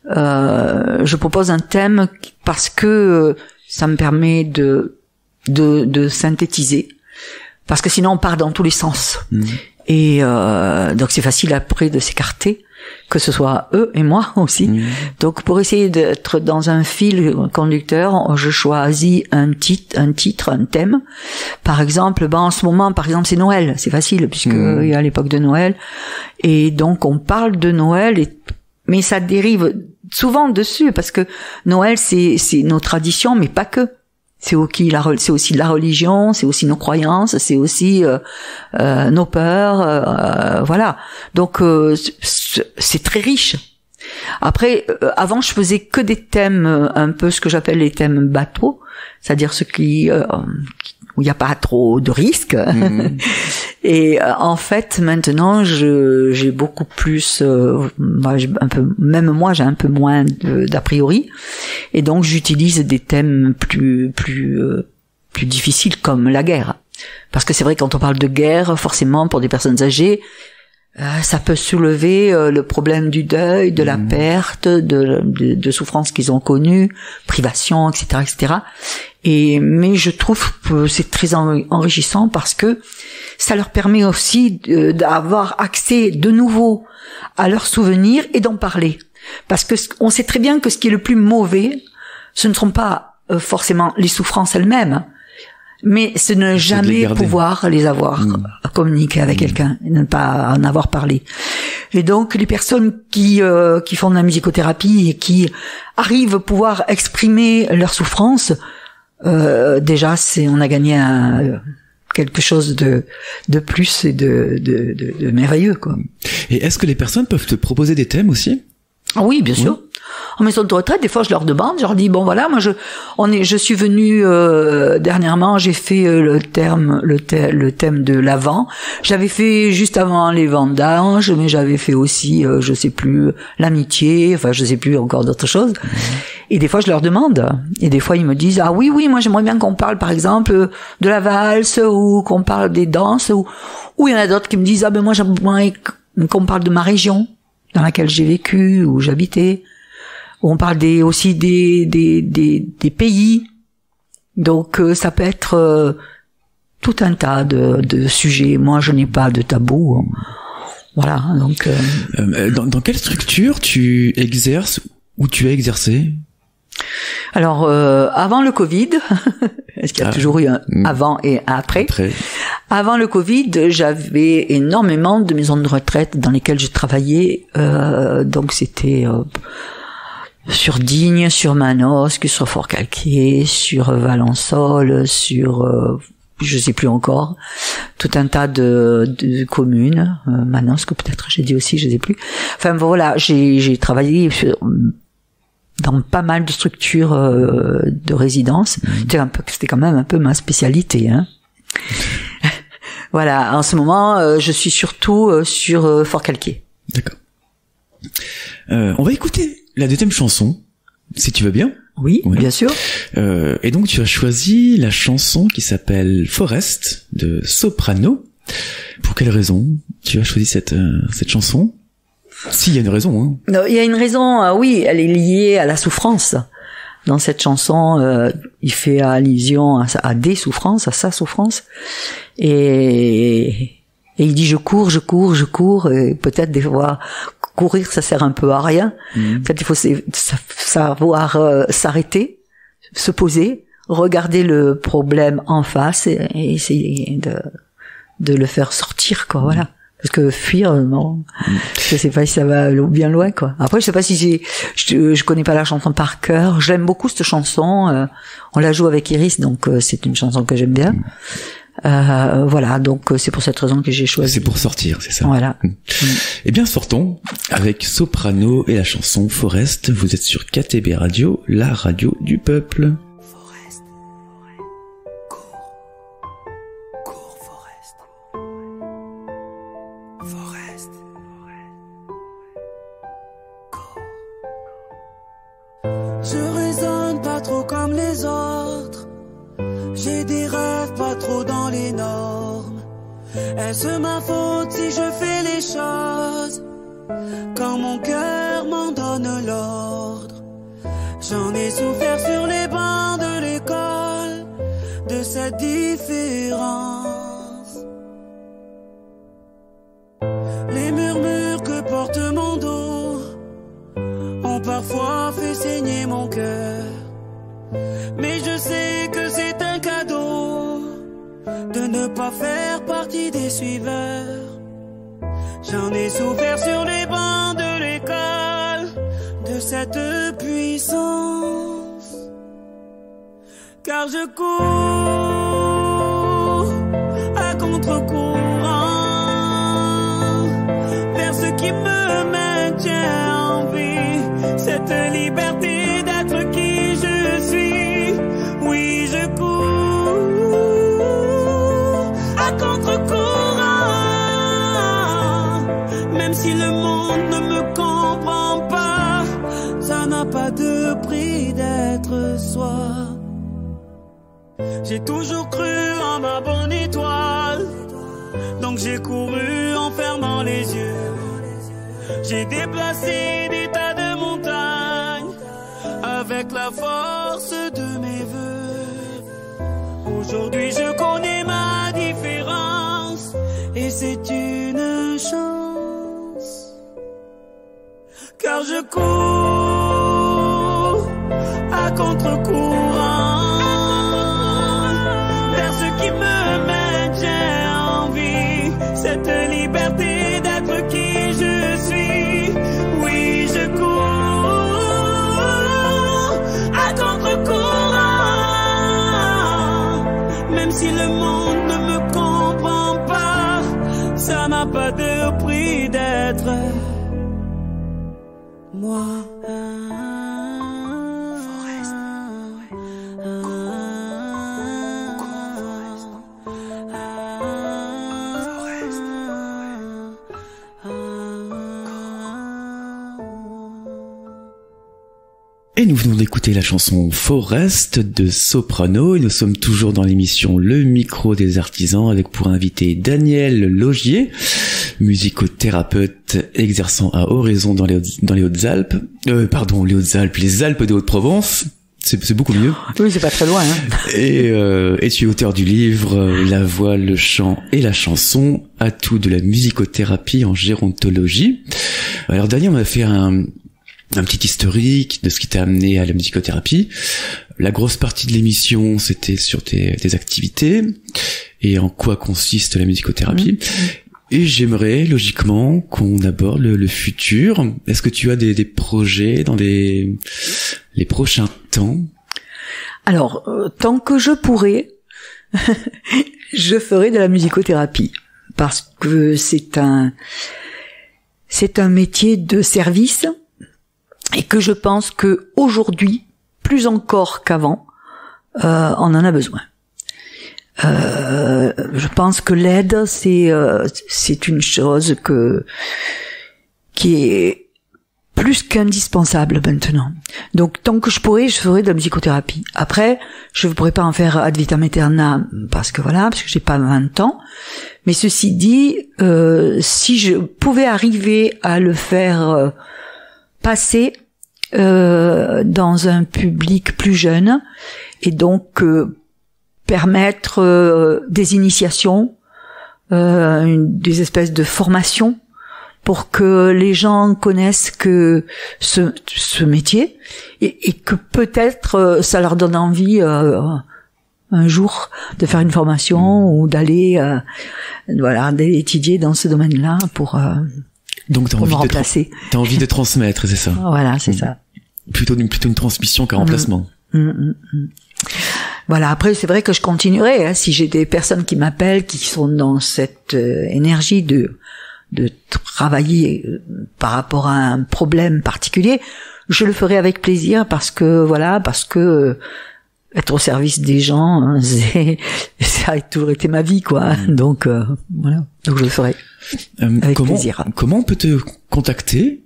Je propose un thème parce que ça me permet de synthétiser. Parce que sinon, on part dans tous les sens. Et donc c'est facile après de s'écarter. que ce soit eux et moi aussi. Donc pour essayer d'être dans un fil conducteur, je choisis un titre, un thème. Par exemple, en ce moment, c'est Noël, c'est facile puisque il y a l'époque de Noël, et donc on parle de Noël, mais ça dérive souvent dessus parce que Noël c'est nos traditions, mais pas que. C'est aussi la religion, c'est aussi nos croyances, c'est aussi nos peurs, voilà. Donc c'est très riche. Après, avant, je faisais que des thèmes, un peu ce que j'appelle les thèmes bateau, c'est-à-dire ce qui où il n'y a pas trop de risques. Et en fait, maintenant, j'ai beaucoup plus, j'ai un peu moins d'a priori, et donc j'utilise des thèmes plus difficiles comme la guerre, parce que c'est vrai quand on parle de guerre, forcément pour des personnes âgées, ça peut soulever le problème du deuil, de la perte, de souffrances qu'ils ont connues, privation, etc., etc. Mais je trouve que c'est très enrichissant parce que ça leur permet aussi d'avoir accès de nouveau à leurs souvenirs et d'en parler. Parce que on sait très bien que ce qui est le plus mauvais, ce ne sont pas forcément les souffrances elles-mêmes, mais c'est ne jamais pouvoir les avoir communiquer avec quelqu'un et ne pas en avoir parlé. Et donc les personnes qui font de la musicothérapie et qui arrivent à pouvoir exprimer leurs souffrances, déjà on a gagné quelque chose de plus et de merveilleux, quoi. Et est-ce que les personnes peuvent te proposer des thèmes aussi? Oui, bien sûr. En maison de retraite, des fois, je leur demande, je leur dis, bon, voilà, moi, je suis venue, dernièrement, j'ai fait le thème de l'Avent. J'avais fait juste avant les vendanges, mais j'avais fait aussi, je sais plus, l'amitié, enfin, je sais plus encore d'autres choses. Et des fois, je leur demande. Et des fois, ils me disent, ah oui, moi, j'aimerais bien qu'on parle, par exemple, de la valse, ou qu'on parle des danses, ou il y en a d'autres qui me disent, ah ben, moi, j'aimerais qu'on parle de ma région, dans laquelle j'ai vécu, où j'habitais. On parle aussi des pays. Donc ça peut être tout un tas de sujets. Moi, je n'ai pas de tabou. Voilà. Donc dans quelle structure tu exerces ou tu as exercé? Alors avant le Covid, est-ce qu'il y a toujours eu un avant et un après? Avant le Covid, j'avais énormément de maisons de retraite dans lesquelles je travaillais. Donc c'était sur Digne, sur Manosque, sur Forcalquier, sur Valençol, sur je sais plus encore, tout un tas de communes, Manosque peut-être, j'ai dit aussi, je sais plus. Enfin voilà, j'ai travaillé dans pas mal de structures de résidence. C'était quand même un peu ma spécialité, hein. Voilà, en ce moment, je suis surtout sur Forcalquier. D'accord. On va écouter la deuxième chanson, si tu veux bien. Oui, bien sûr. Et donc tu as choisi la chanson qui s'appelle Forest de Soprano. Pour quelle raison tu as choisi cette chanson? S'il y a une raison, hein. Non, il y a une raison, oui, elle est liée à la souffrance. Dans cette chanson, il fait allusion à des souffrances, à sa souffrance. Et il dit je cours, et peut-être des fois courir ça sert un peu à rien. Peut-être il faut savoir s'arrêter, se poser, regarder le problème en face et essayer de le faire sortir, quoi. Voilà. Parce que fuir, non, je sais pas si ça va bien loin, quoi. Après, je sais pas si je connais pas la chanson par cœur. J'aime beaucoup cette chanson. On la joue avec Iris, donc c'est une chanson que j'aime bien. Voilà, donc c'est pour cette raison que j'ai choisi. C'est pour sortir, c'est ça. Voilà. Eh bien, sortons avec Soprano et la chanson Forest. Vous êtes sur KTB Radio, la radio du peuple. Forest. Cours, Forest. Forest. Cours. Je raisonne pas trop comme les autres. J'ai des rêves pas trop dans les normes. Est-ce ma faute si je fais les choses quand mon cœur m'en donne l'ordre? J'en ai souffert sur les bancs de l'école de cette différence. Les murmures que porte mon dos suis des suiveurs. J'en ai souffert sur les bancs de l'école, de cette puissance. Car je cours à contre-courant vers ce qui me maintient en vie, cette liberté d'être qui je suis. Oui, je cours à contre-courant, même si le monde ne me comprend pas, ça n'a pas de prix d'être soi. J'ai toujours cru en ma bonne étoile, donc j'ai couru en fermant les yeux. J'ai déplacé des tas de montagnes avec la force de mes vœux. Aujourd'hui je connais ma différence et c'est une chance, car je cours à contre-courant vers ce qui me maintient en vie, cette liberté d'être qui je suis. Oui, je cours à contre-courant, même si le monde ne me comprend pas, ça n'a pas de prix d'être moi. Et nous venons d'écouter la chanson Forest de Soprano et nous sommes toujours dans l'émission Le Micro des Artisans avec pour invité Daniel Laugier, musicothérapeute exerçant à Oraison dans les Hautes-Alpes. Les Alpes de Haute-Provence. C'est beaucoup mieux. Oui, c'est pas très loin. Hein. Et tu es auteur du livre La voix, le chant et la chanson, atouts de la musicothérapie en gérontologie. Alors Daniel, on a fait un petit historique de ce qui t'a amené à la musicothérapie. La grosse partie de l'émission, c'était sur tes activités et en quoi consiste la musicothérapie. Et j'aimerais, logiquement, qu'on aborde le futur. Est-ce que tu as des projets dans les prochains temps? Alors, tant que je pourrai, je ferai de la musicothérapie. Parce que c'est un métier de service. Et que je pense que aujourd'hui, plus encore qu'avant, on en a besoin. Je pense que l'aide, c'est une chose qui est plus qu'indispensable maintenant. Donc, tant que je pourrai, je ferai de la musicothérapie. Après, je ne pourrai pas en faire ad vitam aeternam parce que j'ai pas 20 ans. Mais ceci dit, si je pouvais arriver à le faire passer dans un public plus jeune et donc permettre des initiations, des espèces de formations pour que les gens connaissent que ce métier et que peut-être ça leur donne envie un jour de faire une formation ou d'aller étudier dans ce domaine-là pour donc t'as envie de transmettre, c'est ça? Voilà, c'est ça. Plutôt une transmission qu'un remplacement. Voilà, après c'est vrai que je continuerai, si j'ai des personnes qui m'appellent, qui sont dans cette énergie de travailler par rapport à un problème particulier, je le ferai avec plaisir parce que être au service des gens, ça a toujours été ma vie, quoi. Donc voilà, donc je le ferai avec plaisir. Comment on peut te contacter?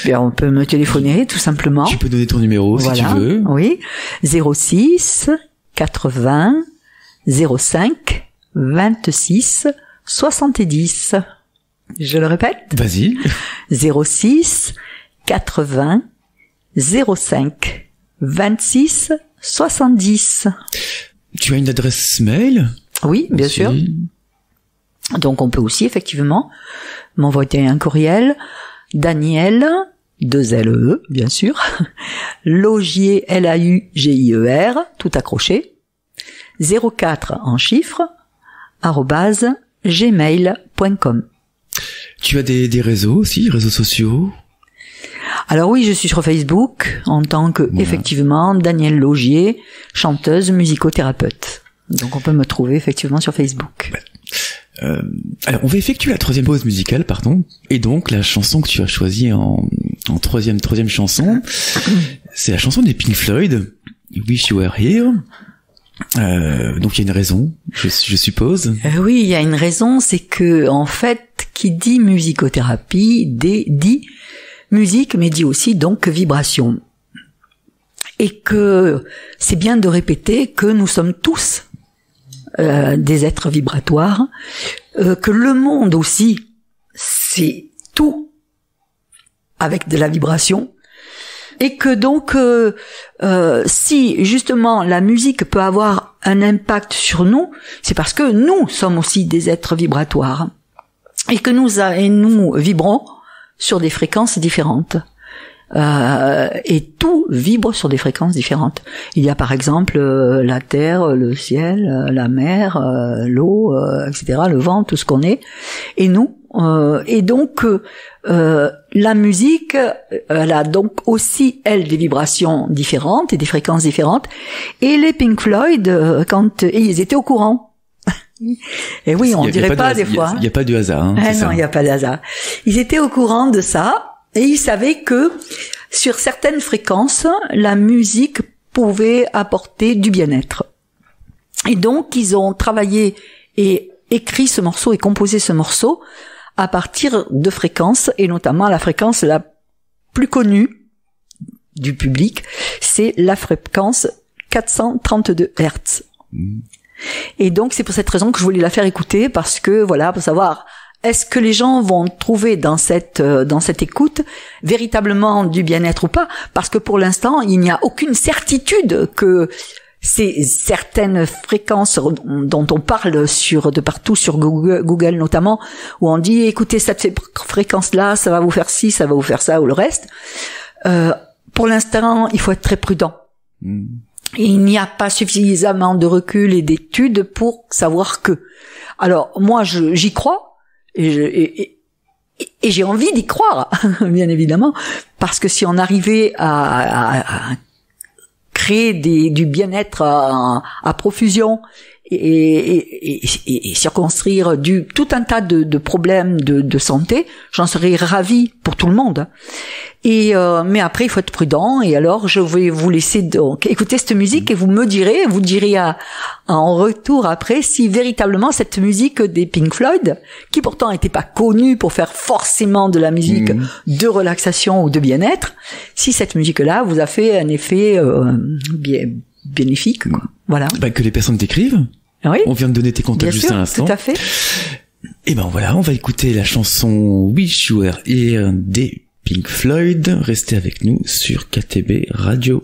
Bien, on peut me téléphoner tout simplement. Tu peux donner ton numéro si tu veux. Oui, 06 80 05 26 70. Je le répète. Vas-y. 06 80 05 26 70. Tu as une adresse mail? Oui, bien sûr. Donc on peut aussi effectivement m'envoyer un courriel. Daniel, 2 L-E, bien sûr, Laugier, L-A-U-G-I-E-R, tout accroché, 04 en chiffres, @gmail.com. Tu as des réseaux aussi, réseaux sociaux? Alors oui, je suis sur Facebook en tant que, effectivement, Danielle Laugier, chanteuse, musicothérapeute. Donc on peut me trouver effectivement sur Facebook. Alors on va effectuer la troisième pause musicale, pardon. Et donc la chanson que tu as choisie en troisième chanson, c'est la chanson des Pink Floyd, Wish You Were Here. Donc il y a une raison, je suppose. Oui, il y a une raison, c'est que en fait, qui dit musicothérapie dit musique, mais dit aussi donc vibration. Et que c'est bien de répéter que nous sommes tous des êtres vibratoires, que le monde aussi, c'est tout avec de la vibration, et que donc si justement la musique peut avoir un impact sur nous, c'est parce que nous sommes aussi des êtres vibratoires, et que nous vibrons sur des fréquences différentes. Et tout vibre sur des fréquences différentes. Il y a par exemple la terre, le ciel, la mer, l'eau, etc., le vent, tout ce qu'on est, et nous. Et donc la musique, elle a donc aussi elle des vibrations différentes et des fréquences différentes. Et les Pink Floyd, ils étaient au courant. Et oui, on dirait pas des fois. Il n'y a pas de hasard. Hein, non, il n'y a pas de hasard. Ils étaient au courant de ça. Et ils savaient que sur certaines fréquences, la musique pouvait apporter du bien-être. Et donc, ils ont travaillé et écrit ce morceau et composé ce morceau à partir de fréquences, et notamment la fréquence la plus connue du public, c'est la fréquence 432 Hz. Et donc, c'est pour cette raison que je voulais la faire écouter, parce que, voilà, pour savoir... Est-ce que les gens vont trouver dans cette écoute véritablement du bien-être ou pas? Parce que pour l'instant, il n'y a aucune certitude que ces certaines fréquences dont on parle de partout sur Google notamment, où on dit écoutez cette fréquence-là, ça va vous faire ci, ça va vous faire ça ou le reste. Pour l'instant, il faut être très prudent. Et il n'y a pas suffisamment de recul et d'études pour savoir que. Alors moi, j'y crois. Et j'ai envie d'y croire, bien évidemment, parce que si on arrivait à créer du bien-être à profusion et circonscrire tout un tas de problèmes de santé, j'en serais ravie pour tout le monde. Mais après il faut être prudent, et alors je vais vous laisser donc écouter cette musique, et vous direz en retour après si véritablement cette musique des Pink Floyd, qui pourtant n'était pas connue pour faire forcément de la musique de relaxation ou de bien-être, si cette musique-là vous a fait un effet bénéfique, quoi. Voilà. Que les personnes t'écrivent. Oui. On vient de donner tes contacts juste à l'instant. Tout à fait. Et ben voilà, on va écouter la chanson Wish You Were Here des Pink Floyd. Restez avec nous sur KTB Radio.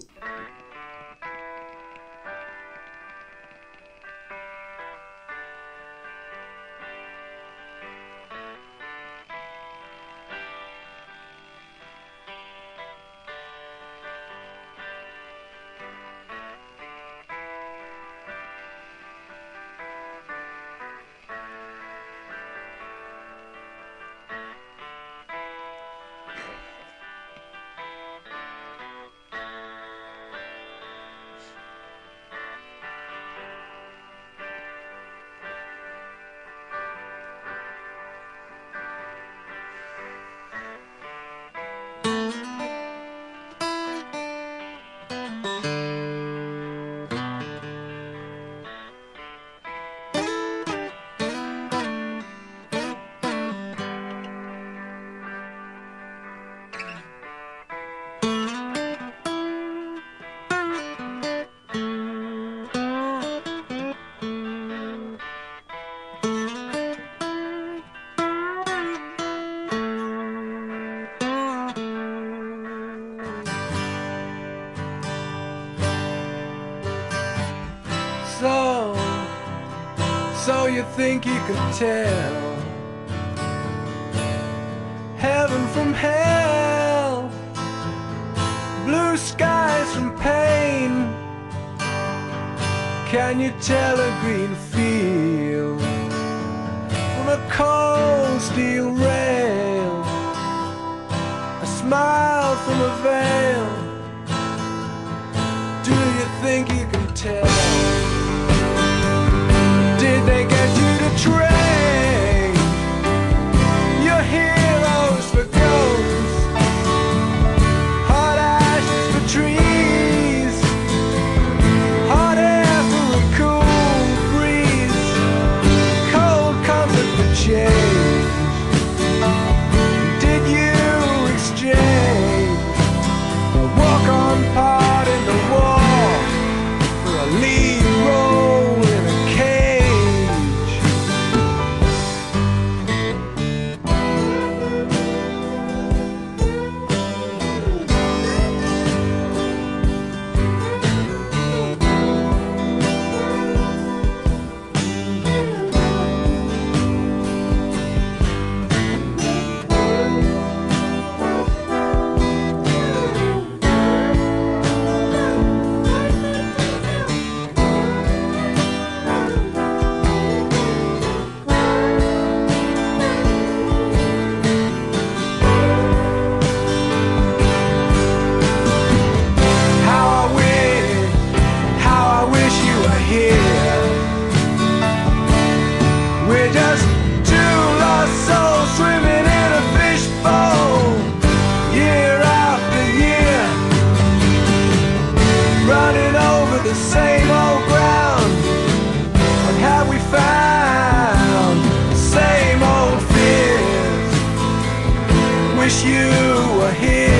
So you think you could tell heaven from hell, blue skies from pain? Can you tell a green field from a cold steel rail, a smile from a veil. Do you think you can tell? Did they get you to train your heroes for ghosts, hot ashes for trees, hot air for a cool breeze, cold comfort for change? Did you exchange a walk-on part in the war for a lead role in a cage? How I wish you were here. We're just two lost souls swimming in a fishbowl, year after year, running over the same old ground. What have we found? The same old fears. Wish you were here.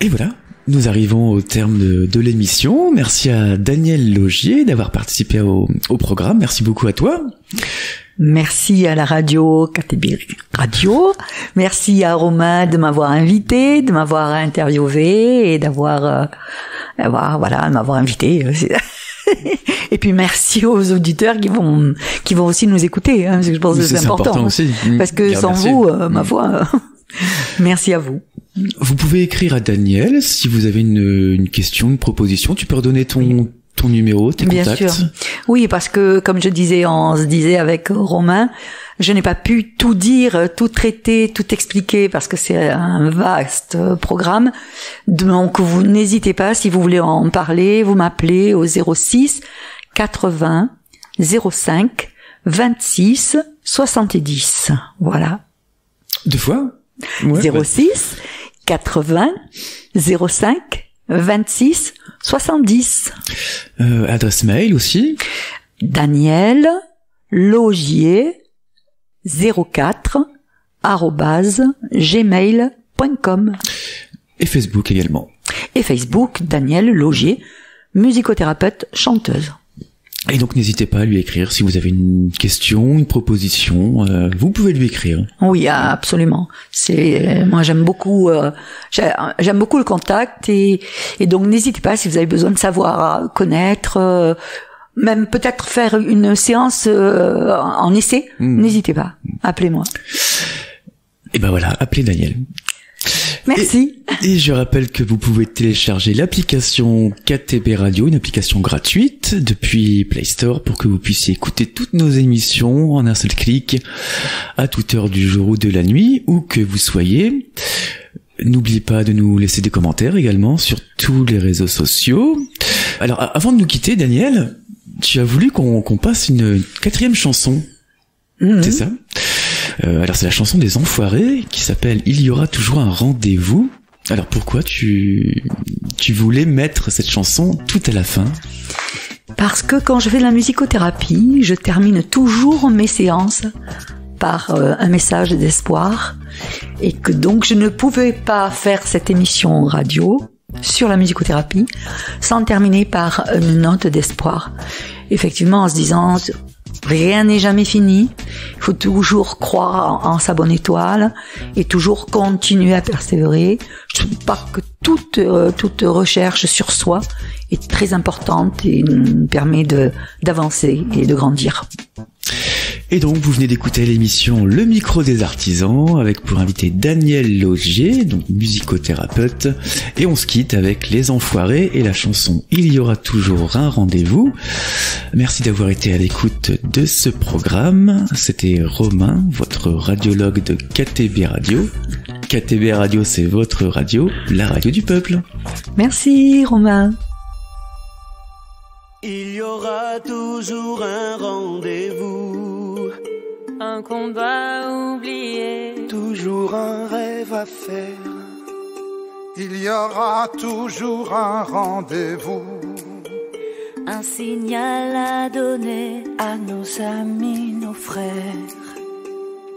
Et voilà, nous arrivons au terme de l'émission. Merci à Daniel Logier d'avoir participé au programme. Merci beaucoup à toi. Merci à la radio, KTB Radio. Merci à Romain de m'avoir invité, de m'avoir interviewé et m'avoir invité. Et puis merci aux auditeurs qui vont aussi nous écouter, parce que je pense que c'est important aussi. Parce que sans vous, ma foi, merci à vous. Vous pouvez écrire à Daniel si vous avez une question, une proposition. Tu peux redonner ton numéro, tes contacts. Bien sûr. Oui, parce que comme on se disait avec Romain, je n'ai pas pu tout dire, tout traiter, tout expliquer parce que c'est un vaste programme. Donc vous n'hésitez pas, si vous voulez en parler, vous m'appelez au 06 80 05 26 70. Voilà. Deux fois? Ouais, 06 80 05 26 70. Adresse mail aussi. Daniel Logier 04 @gmail.com. Et Facebook également. Et Facebook, Daniel Logier, musicothérapeute, chanteuse. Et donc n'hésitez pas à lui écrire si vous avez une question, une proposition, vous pouvez lui écrire. Oui, absolument. Moi j'aime beaucoup le contact et donc n'hésitez pas si vous avez besoin de savoir, connaître, même peut-être faire une séance en essai, n'hésitez pas, appelez-moi. Et ben voilà, appelez Daniel. Merci. Et je rappelle que vous pouvez télécharger l'application KTB Radio, une application gratuite depuis Play Store pour que vous puissiez écouter toutes nos émissions en un seul clic à toute heure du jour ou de la nuit, où que vous soyez. N'oubliez pas de nous laisser des commentaires également sur tous les réseaux sociaux. Alors, avant de nous quitter, Daniel, tu as voulu qu'on passe une 4e chanson. C'est ça? Alors, c'est la chanson des Enfoirés qui s'appelle « Il y aura toujours un rendez-vous ». Alors, pourquoi tu voulais mettre cette chanson tout à la fin? Parce que quand je fais de la musicothérapie, je termine toujours mes séances par un message d'espoir, et que donc je ne pouvais pas faire cette émission radio sur la musicothérapie sans terminer par une note d'espoir. Effectivement, en se disant rien n'est jamais fini, il faut toujours croire en sa bonne étoile et toujours continuer à persévérer. Je trouve pas que toute recherche sur soi est très importante et nous permet d'avancer et de grandir. Et donc, vous venez d'écouter l'émission Le Micro des Artisans avec pour invité Daniel Laugier, donc musicothérapeute. Et on se quitte avec Les Enfoirés et la chanson Il y aura toujours un rendez-vous. Merci d'avoir été à l'écoute de ce programme. C'était Romain, votre radiologue de KTB Radio. KTB Radio, c'est votre radio, la radio du peuple. Merci Romain. Il y aura toujours un rendez-vous, un combat oublié, toujours un rêve à faire. Il y aura toujours un rendez-vous, un signal à donner à nos amis, nos frères.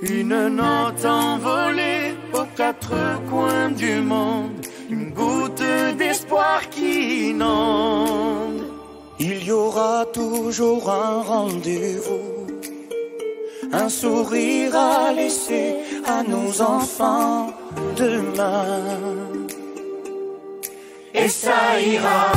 Une note envolée aux 4 coins du monde, une goutte d'espoir qui inonde. Il y aura toujours un rendez-vous, un sourire à laisser à nos enfants demain. Et ça ira.